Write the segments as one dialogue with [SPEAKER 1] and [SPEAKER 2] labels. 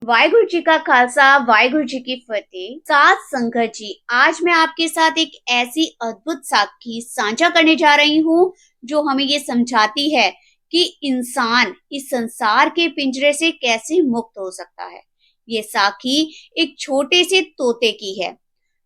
[SPEAKER 1] वाहिगुरु जी का खालसा, वाहिगुरु जी की फतेह। साथ संगत जी, आज मैं आपके साथ एक ऐसी अद्भुत साखी साझा करने जा रही हूँ जो हमें ये समझाती है कि इंसान इस संसार के पिंजरे से कैसे मुक्त हो सकता है। ये साखी एक छोटे से तोते की है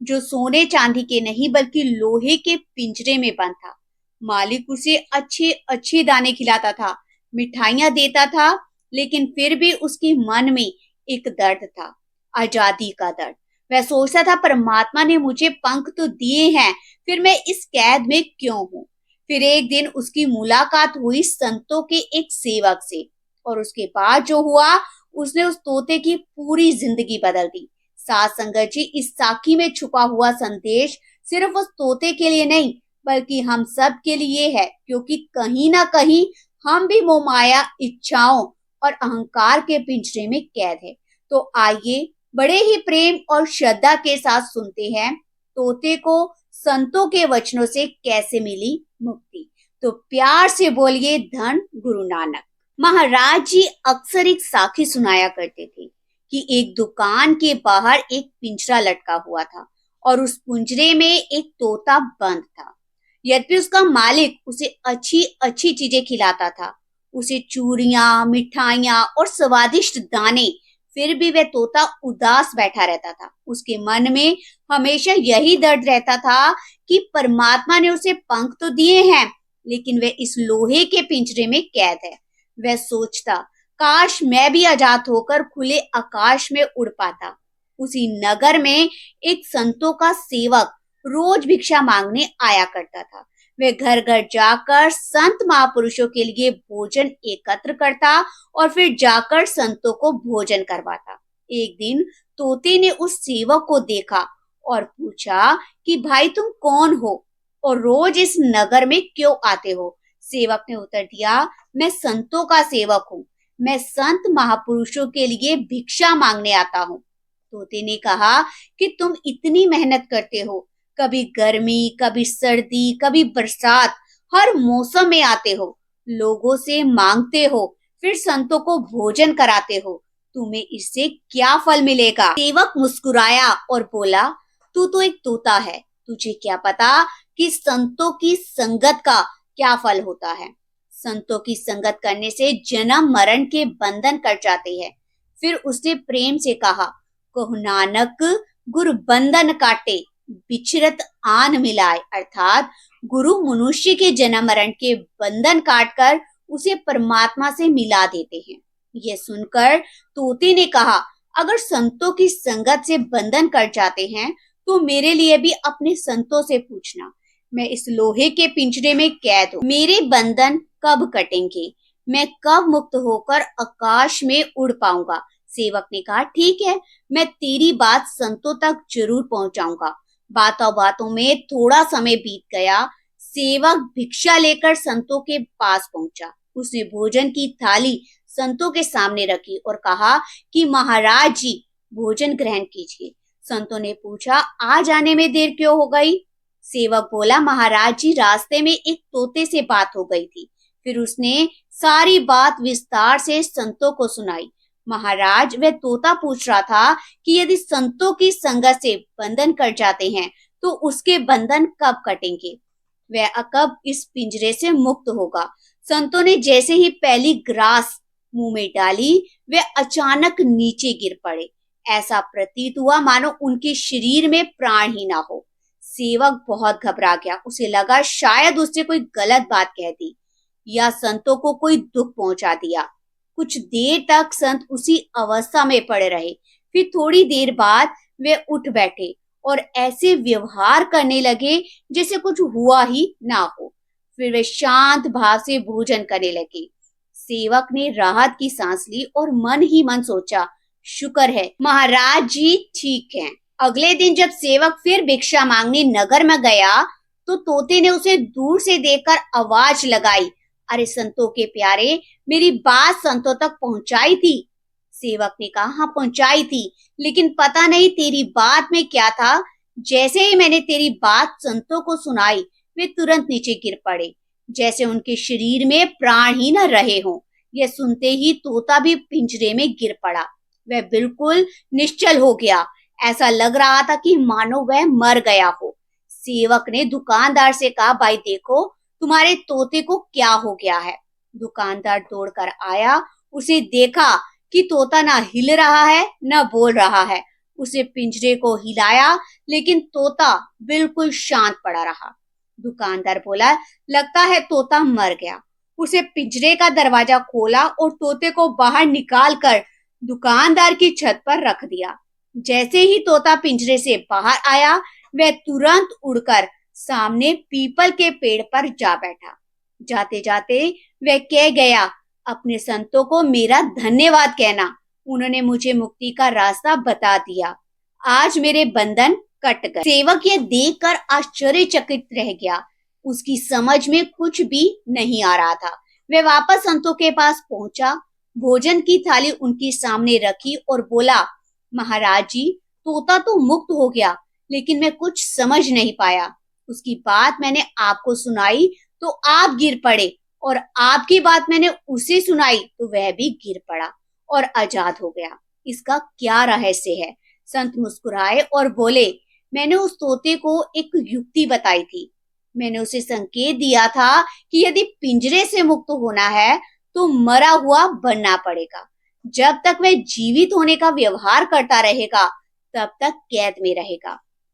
[SPEAKER 1] जो सोने चांदी के नहीं बल्कि लोहे के पिंजरे में बंद था। मालिक उसे अच्छे अच्छे दाने खिलाता था, मिठाइयां देता था, लेकिन फिर भी उसके मन में एक दर्द था, आजादी का दर्द। वह सोचता था परमात्मा ने मुझे पंख तो दिए हैं, फिर मैं इस कैद में क्यों हूँ। फिर एक दिन उसकी मुलाकात हुई संतों के एक सेवक से, और उसके बाद जो हुआ उसने उस तोते की पूरी जिंदगी बदल दी। साथ संगत जी, इस साखी में छुपा हुआ संदेश सिर्फ उस तोते के लिए नहीं बल्कि हम सब के लिए है, क्योंकि कहीं ना कहीं हम भी मोहमाया इच्छाओं और अहंकार के पिंजरे में कैद है। तो आइए बड़े ही प्रेम और श्रद्धा के साथ सुनते हैं तोते को संतों के वचनों से कैसे मिली मुक्ति। तो प्यार से बोलिए धन गुरु नानक। महाराज जी अक्सर एक साखी सुनाया करते थे कि एक दुकान के बाहर एक पिंजरा लटका हुआ था और उस पिंजरे में एक तोता बंद था। यद्यपि उसका मालिक उसे अच्छी अच्छी चीजें खिलाता था, उसे चूड़ियां, मिठाइयां और स्वादिष्ट दाने, फिर भी वह तोता उदास बैठा रहता था। उसके मन में हमेशा यही दर्द रहता था कि परमात्मा ने उसे पंख तो दिए हैं, लेकिन वह इस लोहे के पिंजरे में कैद है। वह सोचता, काश मैं भी आजाद होकर खुले आकाश में उड़ पाता। उसी नगर में एक संतों का सेवक रोज भिक्षा मांगने आया करता था। वह घर घर जाकर संत महापुरुषों के लिए भोजन एकत्र करता और फिर जाकर संतों को भोजन करवाता। एक दिन तोते ने उस सेवक को देखा और पूछा कि भाई तुम कौन हो और रोज इस नगर में क्यों आते हो। सेवक ने उत्तर दिया, मैं संतों का सेवक हूँ, मैं संत महापुरुषों के लिए भिक्षा मांगने आता हूँ। तोते ने कहा कि तुम इतनी मेहनत करते हो, कभी गर्मी, कभी सर्दी, कभी बरसात, हर मौसम में आते हो, लोगों से मांगते हो, फिर संतों को भोजन कराते हो, तुम्हें इससे क्या फल मिलेगा। सेवक मुस्कुराया और बोला, तू तो एक तोता है, तुझे क्या पता कि संतों की संगत का क्या फल होता है। संतों की संगत करने से जन्म मरण के बंधन कट जाते हैं। फिर उसने प्रेम से कहा, कहो नानक गुरु बंधन काटे, बिछरत आन मिलाए, अर्थात गुरु मनुष्य के जन्म मरण के बंधन काटकर उसे परमात्मा से मिला देते हैं। यह सुनकर तोते ने कहा, अगर संतों की संगत से बंधन कट जाते हैं तो मेरे लिए भी अपने संतों से पूछना। मैं इस लोहे के पिंजरे में कैद हूँ, मेरे बंधन कब कटेंगे, मैं कब मुक्त होकर आकाश में उड़ पाऊंगा। सेवक ने कहा, ठीक है, मैं तेरी बात संतों तक जरूर पहुंचाऊंगा। बातों बातों में थोड़ा समय बीत गया। सेवक भिक्षा लेकर संतों के पास पहुंचा। उसने भोजन की थाली संतों के सामने रखी और कहा कि महाराज जी भोजन ग्रहण कीजिए। संतों ने पूछा, आज आने में देर क्यों हो गई। सेवक बोला, महाराज जी रास्ते में एक तोते से बात हो गई थी। फिर उसने सारी बात विस्तार से संतों को सुनाई। महाराज, वह तोता पूछ रहा था कि यदि संतों की संगत से बंधन कट जाते हैं तो उसके बंधन कब कटेंगे, वह कब इस पिंजरे से मुक्त होगा। संतों ने जैसे ही पहली ग्रास मुंह में डाली वे अचानक नीचे गिर पड़े। ऐसा प्रतीत हुआ मानो उनके शरीर में प्राण ही ना हो। सेवक बहुत घबरा गया। उसे लगा शायद उसने कोई गलत बात कह दी या संतों को कोई दुख पहुंचा दिया। कुछ देर तक संत उसी अवस्था में पड़े रहे। फिर थोड़ी देर बाद वे उठ बैठे और ऐसे व्यवहार करने लगे जैसे कुछ हुआ ही ना हो। फिर वे शांत भाव से भोजन करने लगे। सेवक ने राहत की सांस ली और मन ही मन सोचा, शुक्र है महाराज जी ठीक हैं। अगले दिन जब सेवक फिर भिक्षा मांगने नगर में गया तो तोते ने उसे दूर से देखकर आवाज लगाई, अरे संतों के प्यारे, मेरी बात संतों तक पहुंचाई थी। सेवक ने कहा, हाँ पहुंचाई थी, लेकिन पता नहीं तेरी बात में क्या था। जैसे ही मैंने तेरी बात संतों को सुनाई वे तुरंत नीचे गिर पड़े, जैसे उनके शरीर में प्राण ही न रहे हों। यह सुनते ही तोता भी पिंजरे में गिर पड़ा। वह बिल्कुल निश्चल हो गया। ऐसा लग रहा था कि मानो वह मर गया हो। सेवक ने दुकानदार से कहा, भाई देखो, तुम्हारे तोते को क्या हो गया है। दुकानदार दौड़कर आया, उसे देखा कि तोता ना हिल रहा है न बोल रहा है। उसे पिंजरे को हिलाया, लेकिन तोता बिल्कुल शांत पड़ा रहा। दुकानदार बोला, लगता है तोता मर गया। उसे पिंजरे का दरवाजा खोला और तोते को बाहर निकाल कर दुकानदार की छत पर रख दिया। जैसे ही तोता पिंजरे से बाहर आया, वह तुरंत उड़कर सामने पीपल के पेड़ पर जा बैठा। जाते जाते वह कह गया, अपने संतों को मेरा धन्यवाद कहना, उन्होंने मुझे मुक्ति का रास्ता बता दिया। आज मेरे बंधन कट गए। सेवक यह देखकर आश्चर्यचकित रह गया। उसकी समझ में कुछ भी नहीं आ रहा था। वह वापस संतों के पास पहुंचा, भोजन की थाली उनके सामने रखी और बोला, महाराज जी, तोता तो मुक्त हो गया, लेकिन मैं कुछ समझ नहीं पाया। उसकी बात मैंने आपको सुनाई तो आप गिर पड़े, और आपकी बात मैंने उसे सुनाई तो वह भी गिर पड़ा और आजाद हो गया। इसका क्या रहस्य है? संत मुस्कुराए और बोले, मैंने उस तोते को एक युक्ति बताई थी। मैंने उसे संकेत दिया था कि यदि पिंजरे से मुक्त होना है तो मरा हुआ बनना पड़ेगा। जब तक वह जीवित होने का व्यवहार करता रहेगा, तब तक कैद में रहेगा।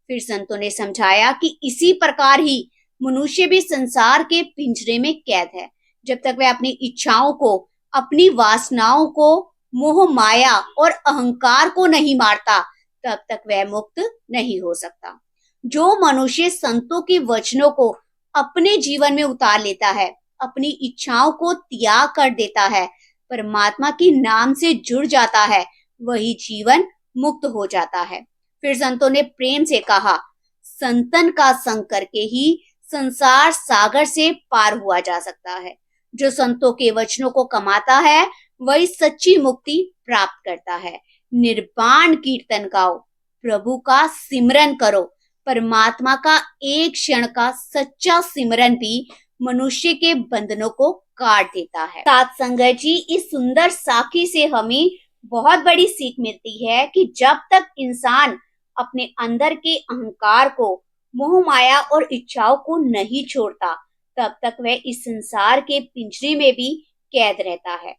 [SPEAKER 1] फिर संतों ने समझाया कि इसी प्रकार ही मनुष्य भी संसार के पिंजरे में कैद है। जब तक वह अपनी इच्छाओं को, अपनी वासनाओं को, मोह माया और अहंकार को नहीं मारता, तब तक वह मुक्त नहीं हो सकता। जो मनुष्य संतों के वचनों को अपने जीवन में उतार लेता है, अपनी इच्छाओं को त्याग कर देता है, परमात्मा के नाम से जुड़ जाता है, वही जीवन मुक्त हो जाता है। फिर संतों ने प्रेम से कहा, संतन का संग करके ही संसार सागर से पार हुआ जा सकता है। जो संतों के वचनों को कमाता है, वही सच्ची मुक्ति प्राप्त करता है। निर्वाण कीर्तन गाओ, प्रभु का सिमरन करो। परमात्मा का एक क्षण का सच्चा सिमरन भी मनुष्य के बंधनों को काट देता है। साथ संगत जी, इस सुंदर साखी से हमें बहुत बड़ी सीख मिलती है कि जब तक इंसान अपने अंदर के अहंकार को, मोह माया और इच्छाओं को नहीं छोड़ता, तब तक वह इस संसार के पिंजरे में भी कैद रहता है।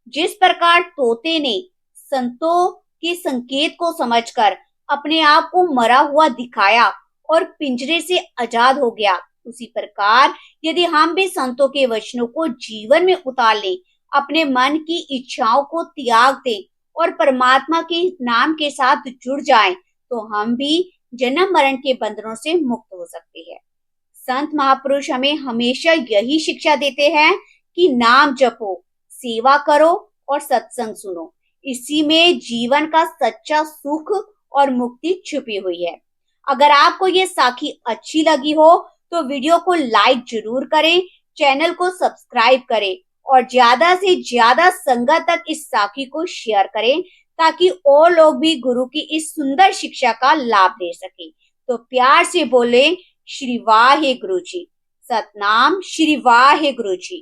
[SPEAKER 1] जिस प्रकार तोते ने संतों के संकेत को समझकर अपने आप को मरा हुआ दिखाया और पिंजरे से आजाद हो गया, उसी प्रकार यदि हम भी संतों के वचनों को जीवन में उतार लें, अपने मन की इच्छाओं को त्याग दें और परमात्मा के नाम के साथ जुड़ जाएं, तो हम भी जन्म मरण के बंधनों से मुक्त हो सकते हैं। संत महापुरुष हमें हमेशा यही शिक्षा देते हैं कि नाम जपो, सेवा करो और सत्संग सुनो। इसी में जीवन का सच्चा सुख और मुक्ति छुपी हुई है। अगर आपको ये साखी अच्छी लगी हो तो वीडियो को लाइक जरूर करें, चैनल को सब्सक्राइब करें और ज्यादा से ज्यादा संगत तक इस साखी को शेयर करें, ताकि और लोग भी गुरु की इस सुंदर शिक्षा का लाभ ले सके। तो प्यार से बोले, श्री वाहे गुरु जी। सतनाम श्री वाहे गुरु जी।